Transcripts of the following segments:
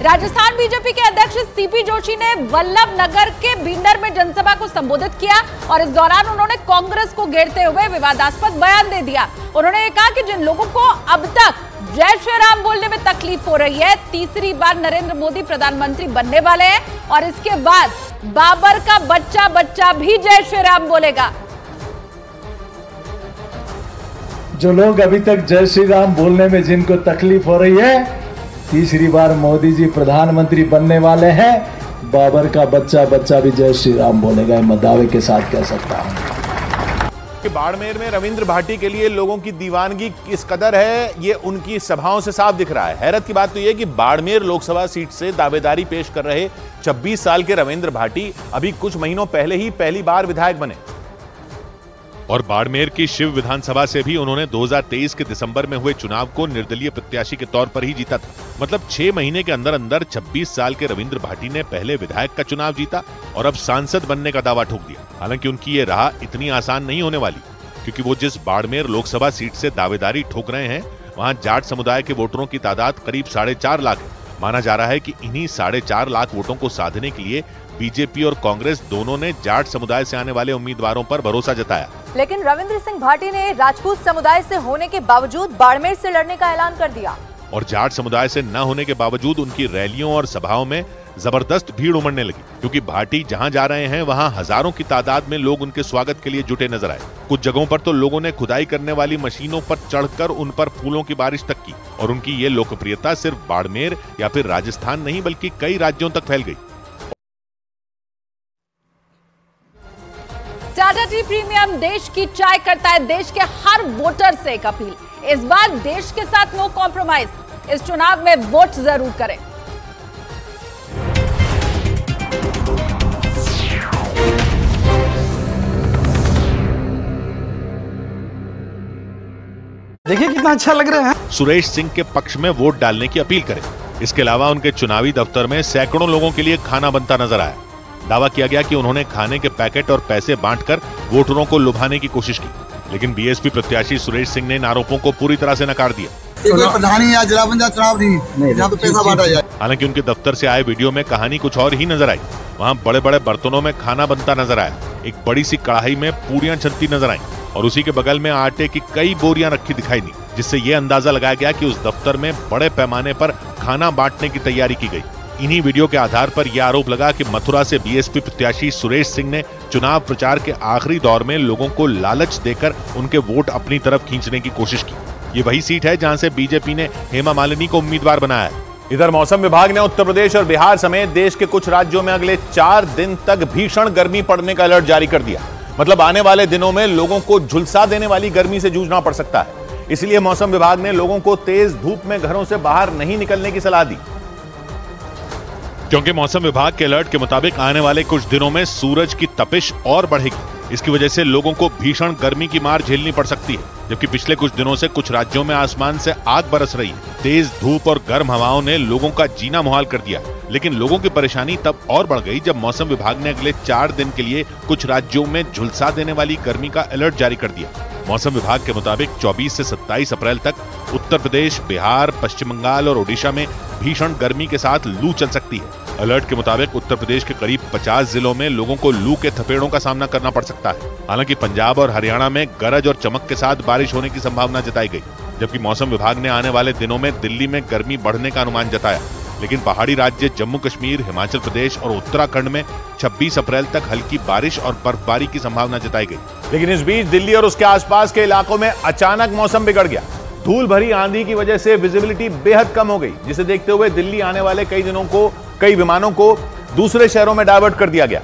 Rajasthan BJP के अध्यक्ष CP Joshi ने वल्लभ नगर के भिंडर में जनसभा को संबोधित किया और इस दौरान उन्होंने कांग्रेस को घेरते हुए विवादास्पद बयान दे दिया। उन्होंने ये कहा कि जिन लोगों को अब तक जय श्री राम बोलने में तकलीफ हो रही है, तीसरी बार नरेंद्र मोदी प्रधानमंत्री बनने वाले हैं और इसके बाद बाबर का बच्चा बच्चा भी जय श्री राम बोलेगा। जो लोग अभी तक जय श्री राम बोलने में जिनको तकलीफ हो रही है, तीसरी बार मोदी जी प्रधानमंत्री बनने वाले हैं, बाबर का बच्चा बच्चा भी जय श्री राम बोलेगा। मैं दावे के साथ कह सकता हूं कि बाड़मेर में रविंद्र भाटी के लिए लोगों की दीवानगी किस कदर है, ये उनकी सभाओं से साफ दिख रहा है। हैरत की बात तो यह कि बाड़मेर लोकसभा सीट से दावेदारी पेश कर रहे 26 साल के रविंद्र भाटी अभी कुछ महीनों पहले ही पहली बार विधायक बने और बाड़मेर की शिव विधानसभा से भी उन्होंने 2023 के दिसंबर में हुए चुनाव को निर्दलीय प्रत्याशी के तौर पर ही जीता था। मतलब 6 महीने के अंदर अंदर 26 साल के रविंद्र भाटी ने पहले विधायक का चुनाव जीता और अब सांसद बनने का दावा ठोक दिया। हालांकि उनकी ये राह इतनी आसान नहीं होने वाली, क्योंकि वो जिस बाड़मेर लोकसभा सीट से दावेदारी ठोक रहे हैं, वहाँ जाट समुदाय के वोटरों की तादाद करीब 4.5 लाख है। माना जा रहा है कि इन्हीं 4.5 लाख वोटों को साधने के लिए बीजेपी और कांग्रेस दोनों ने जाट समुदाय से आने वाले उम्मीदवारों पर भरोसा जताया। लेकिन रविंद्र सिंह भाटी ने राजपूत समुदाय से होने के बावजूद बाड़मेर से लड़ने का ऐलान कर दिया और जाट समुदाय से न होने के बावजूद उनकी रैलियों और सभाओं में जबरदस्त भीड़ उमड़ने लगी, क्योंकि भाटी जहां जा रहे हैं वहां हजारों की तादाद में लोग उनके स्वागत के लिए जुटे नजर आए। कुछ जगहों पर तो लोगों ने खुदाई करने वाली मशीनों पर चढ़कर उन पर फूलों की बारिश तक की और उनकी ये लोकप्रियता सिर्फ बाड़मेर या फिर राजस्थान नहीं बल्कि कई राज्यों तक फैल गई। टाटा टी प्रीमियम देश की चाय करता है देश के हर वोटर से एक अपील। इस बार देश के साथ नो कॉम्प्रोमाइज। इस चुनाव में वोट जरूर करें। देखिए कितना अच्छा लग रहा है। सुरेश सिंह के पक्ष में वोट डालने की अपील करें। इसके अलावा उनके चुनावी दफ्तर में सैकड़ों लोगों के लिए खाना बनता नजर आया। दावा किया गया कि उन्होंने खाने के पैकेट और पैसे बांटकर वोटरों को लुभाने की कोशिश की, लेकिन बीएसपी प्रत्याशी सुरेश सिंह ने इन आरोपों को पूरी तरह से नकार दिया। प्रधानी या जिला पंचायत चुनाव नहीं, यहाँ तो पैसा बांटा जाए। हालांकि उनके दफ्तर से आए वीडियो में कहानी कुछ और ही नजर आई। वहाँ बड़े बड़े बर्तनों में खाना बनता नजर आया, एक बड़ी सी कढ़ाई में पूरियां छनती नजर आई और उसी के बगल में आटे की कई बोरियां रखी दिखाई दी, जिससे ये अंदाजा लगाया गया कि उस दफ्तर में बड़े पैमाने पर खाना बांटने की तैयारी की गई। इन्हीं वीडियो के आधार पर यह आरोप लगा कि मथुरा से बीएसपी प्रत्याशी सुरेश सिंह ने चुनाव प्रचार के आखिरी दौर में लोगों को लालच देकर उनके वोट अपनी तरफ खींचने की कोशिश की। ये वही सीट है जहां से बीजेपी ने हेमा मालिनी को उम्मीदवार बनाया है। इधर मौसम विभाग ने उत्तर प्रदेश और बिहार समेत देश के कुछ राज्यों में अगले 4 दिन तक भीषण गर्मी पड़ने का अलर्ट जारी कर दिया। मतलब आने वाले दिनों में लोगों को झुलसा देने वाली गर्मी से जूझना पड़ सकता है। इसलिए मौसम विभाग ने लोगों को तेज धूप में घरों से बाहर नहीं निकलने की सलाह दी, क्योंकि मौसम विभाग के अलर्ट के मुताबिक आने वाले कुछ दिनों में सूरज की तपिश और बढ़ेगी। इसकी वजह से लोगों को भीषण गर्मी की मार झेलनी पड़ सकती है, जबकि पिछले कुछ दिनों से कुछ राज्यों में आसमान से आग बरस रही है। तेज धूप और गर्म हवाओं ने लोगों का जीना मुहाल कर दिया, लेकिन लोगों की परेशानी तब और बढ़ गई जब मौसम विभाग ने अगले 4 दिन के लिए कुछ राज्यों में झुलसा देने वाली गर्मी का अलर्ट जारी कर दिया। मौसम विभाग के मुताबिक 24 से 27 अप्रैल तक उत्तर प्रदेश, बिहार, पश्चिम बंगाल और ओडिशा में भीषण गर्मी के साथ लू चल सकती है। अलर्ट के मुताबिक उत्तर प्रदेश के करीब 50 जिलों में लोगों को लू के थपेड़ों का सामना करना पड़ सकता है। हालांकि पंजाब और हरियाणा में गरज और चमक के साथ बारिश होने की संभावना जताई गई, जबकि मौसम विभाग ने आने वाले दिनों में दिल्ली में गर्मी बढ़ने का अनुमान जताया। लेकिन पहाड़ी राज्य जम्मू कश्मीर, हिमाचल प्रदेश और उत्तराखंड में 26 अप्रैल तक हल्की बारिश और बर्फबारी की संभावना जताई गई। लेकिन इस बीच दिल्ली और उसके आसपास के इलाकों में अचानक मौसम बिगड़ गया। धूल भरी आंधी की वजह से विजिबिलिटी बेहद कम हो गई, जिसे देखते हुए दिल्ली आने वाले कई विमानों को दूसरे शहरों में डायवर्ट कर दिया गया।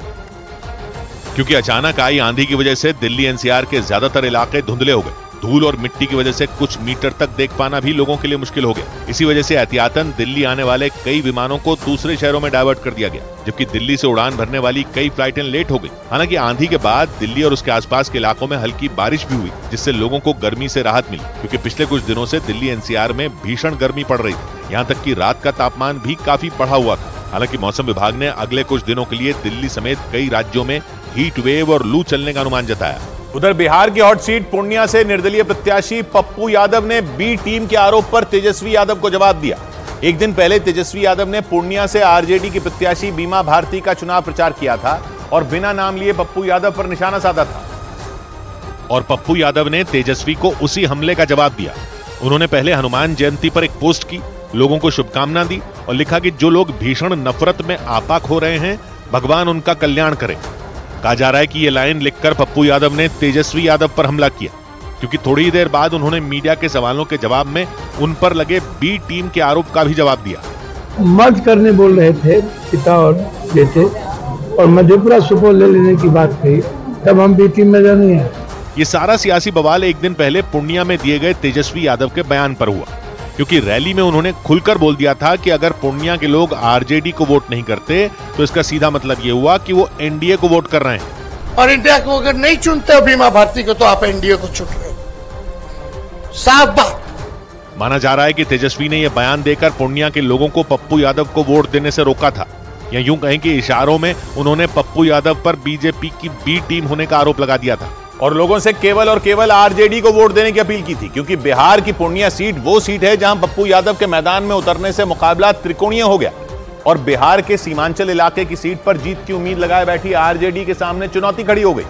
क्योंकि अचानक आई आंधी की वजह से दिल्ली एनसीआर के ज्यादातर इलाके धुंधले हो गए। धूल और मिट्टी की वजह से कुछ मीटर तक देख पाना भी लोगों के लिए मुश्किल हो गया। इसी वजह से एहतियातन दिल्ली आने वाले कई विमानों को दूसरे शहरों में डायवर्ट कर दिया गया, जबकि दिल्ली से उड़ान भरने वाली कई फ्लाइटें लेट हो गई। हालांकि आंधी के बाद दिल्ली और उसके आसपास के इलाकों में हल्की बारिश भी हुई, जिससे लोगों को गर्मी से राहत मिली, क्योंकि पिछले कुछ दिनों से दिल्ली एनसीआर में भीषण गर्मी पड़ रही थी। यहाँ तक कि रात का तापमान भी काफी बढ़ा हुआ था। हालांकि मौसम विभाग ने अगले कुछ दिनों के लिए दिल्ली समेत कई राज्यों में हीट वेव और लू चलने का अनुमान जताया। उधर बिहार की हॉट सीट पूर्णिया से निर्दलीय प्रत्याशी पप्पू यादव ने बी टीम के आरोप पर तेजस्वी यादव को जवाब दिया। एक दिन पहले तेजस्वी यादव ने पूर्णिया से आरजेडी की प्रत्याशी बीमा भारती का चुनाव प्रचार किया था और बिना नाम लिए पप्पू यादव पर निशाना साधा था। और पप्पू यादव ने तेजस्वी को उसी हमले का जवाब दिया। उन्होंने पहले हनुमान जयंती पर एक पोस्ट की, लोगों को शुभकामना दी और लिखा कि जो लोग भीषण नफरत में आपाक हो रहे हैं, भगवान उनका कल्याण करे। कहा जा रहा है कि ये लाइन लिखकर पप्पू यादव ने तेजस्वी यादव पर हमला किया, क्योंकि थोड़ी देर बाद उन्होंने मीडिया के सवालों के जवाब में उन पर लगे बी टीम के आरोप का भी जवाब दिया। मर्ज करने बोल रहे थे पिता और बेटे, और मधेपुरा सुपौल ले लेने की बात कही, तब हम बी टीम में जाने हैं। ये सारा सियासी बवाल एक दिन पहले पूर्णिया में दिए गए तेजस्वी यादव के बयान पर हुआ, क्योंकि रैली में उन्होंने खुलकर बोल दिया था कि अगर पूर्णिया के लोग आरजेडी को वोट नहीं करते तो इसका सीधा मतलब ये हुआ कि वो एनडीए को वोट कर रहे हैं। और इंडिया को अगर नहीं चुनते बीमा भारती को तो आप एनडीए को चुन रहे हो, साफ बात। माना जा रहा है कि तेजस्वी ने यह बयान देकर पूर्णिया के लोगों को पप्पू यादव को वोट देने से रोका था, या यूं कहें कि इशारों में उन्होंने पप्पू यादव पर बीजेपी की बी टीम होने का आरोप लगा दिया था और लोगों से केवल और केवल आरजेडी को वोट देने की अपील की थी, क्योंकि बिहार की पूर्णिया सीट वो सीट है जहां पप्पू यादव के मैदान में उतरने से मुकाबला त्रिकोणीय हो गया और बिहार के सीमांचल इलाके की सीट पर जीत की उम्मीद लगाए बैठी आरजेडी के सामने चुनौती खड़ी हो गई।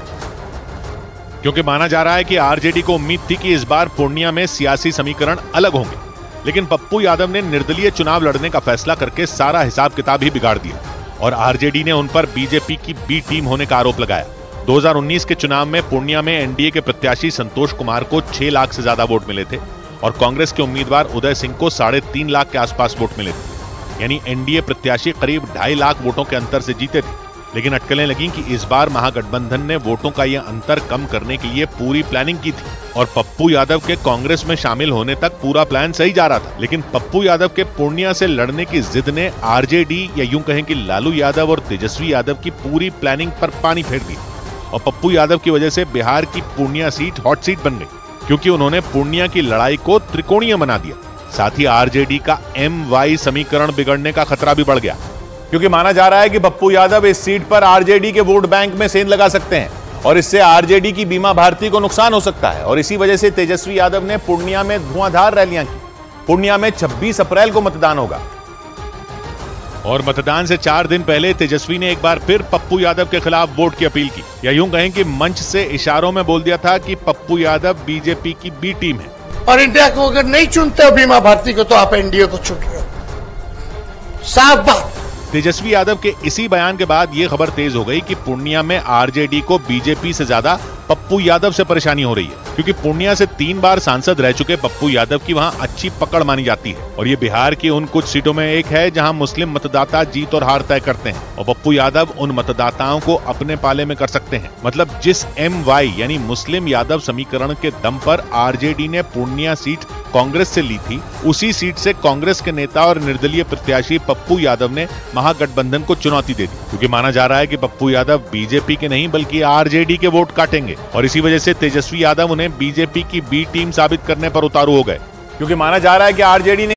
क्योंकि माना जा रहा है कि आरजेडी को उम्मीद थी कि इस बार पूर्णिया में सियासी समीकरण अलग होंगे, लेकिन पप्पू यादव ने निर्दलीय चुनाव लड़ने का फैसला करके सारा हिसाब किताब ही बिगाड़ दिया और आरजेडी ने उन पर बीजेपी की बी टीम होने का आरोप लगाया। 2019 के चुनाव में पूर्णिया में एनडीए के प्रत्याशी संतोष कुमार को 6 लाख से ज्यादा वोट मिले थे और कांग्रेस के उम्मीदवार उदय सिंह को 3.5 लाख के आसपास वोट मिले थे, यानी एनडीए प्रत्याशी करीब 2.5 लाख वोटों के अंतर से जीते थे। लेकिन अटकलें लगीं कि इस बार महागठबंधन ने वोटों का यह अंतर कम करने के लिए पूरी प्लानिंग की थी और पप्पू यादव के कांग्रेस में शामिल होने तक पूरा प्लान सही जा रहा था। लेकिन पप्पू यादव के पूर्णिया से लड़ने की जिद ने आरजेडी, या यूं कहें कि लालू यादव और तेजस्वी यादव की पूरी प्लानिंग पर पानी फेर दिया और पप्पू यादव की वजह से बिहार की पूर्णिया सीट हॉट सीट बन गई, क्योंकि उन्होंने पूर्णिया की लड़ाई को त्रिकोणीय बना दिया। साथ ही आरजेडी का MY समीकरण बिगड़ने का खतरा भी बढ़ गया, क्योंकि माना जा रहा है कि पप्पू यादव इस सीट पर आरजेडी के वोट बैंक में सेंध लगा सकते हैं और इससे आरजेडी की बीमा भारती को नुकसान हो सकता है। और इसी वजह से तेजस्वी यादव ने पूर्णिया में धुआंधार रैलियां की। पूर्णिया में 26 अप्रैल को मतदान होगा और मतदान से 4 दिन पहले तेजस्वी ने एक बार फिर पप्पू यादव के खिलाफ वोट की अपील की, या यूं कहें कि मंच से इशारों में बोल दिया था कि पप्पू यादव बीजेपी की बी टीम है और इंडिया को अगर नहीं चुनते बीमा भारती को तो आप एनडीए को चुन रहे हो, साफ बात। तेजस्वी यादव के इसी बयान के बाद यह खबर तेज हो गई कि पूर्णिया में आरजेडी को बीजेपी से ज्यादा पप्पू यादव से परेशानी हो रही है, क्योंकि पूर्णिया से 3 बार सांसद रह चुके पप्पू यादव की वहां अच्छी पकड़ मानी जाती है और ये बिहार की उन कुछ सीटों में एक है जहां मुस्लिम मतदाता जीत और हार तय करते हैं और पप्पू यादव उन मतदाताओं को अपने पाले में कर सकते हैं। मतलब जिस MY यानी मुस्लिम यादव समीकरण के दम पर आरजेडी ने पूर्णिया सीट कांग्रेस से ली थी, उसी सीट से कांग्रेस के नेता और निर्दलीय प्रत्याशी पप्पू यादव ने महागठबंधन को चुनौती दे दी, क्योंकि माना जा रहा है कि पप्पू यादव बीजेपी के नहीं बल्कि आरजेडी के वोट काटेंगे और इसी वजह से तेजस्वी यादव उन्हें बीजेपी की बी टीम साबित करने पर उतारू हो गए, क्योंकि माना जा रहा है कि आरजेडी ने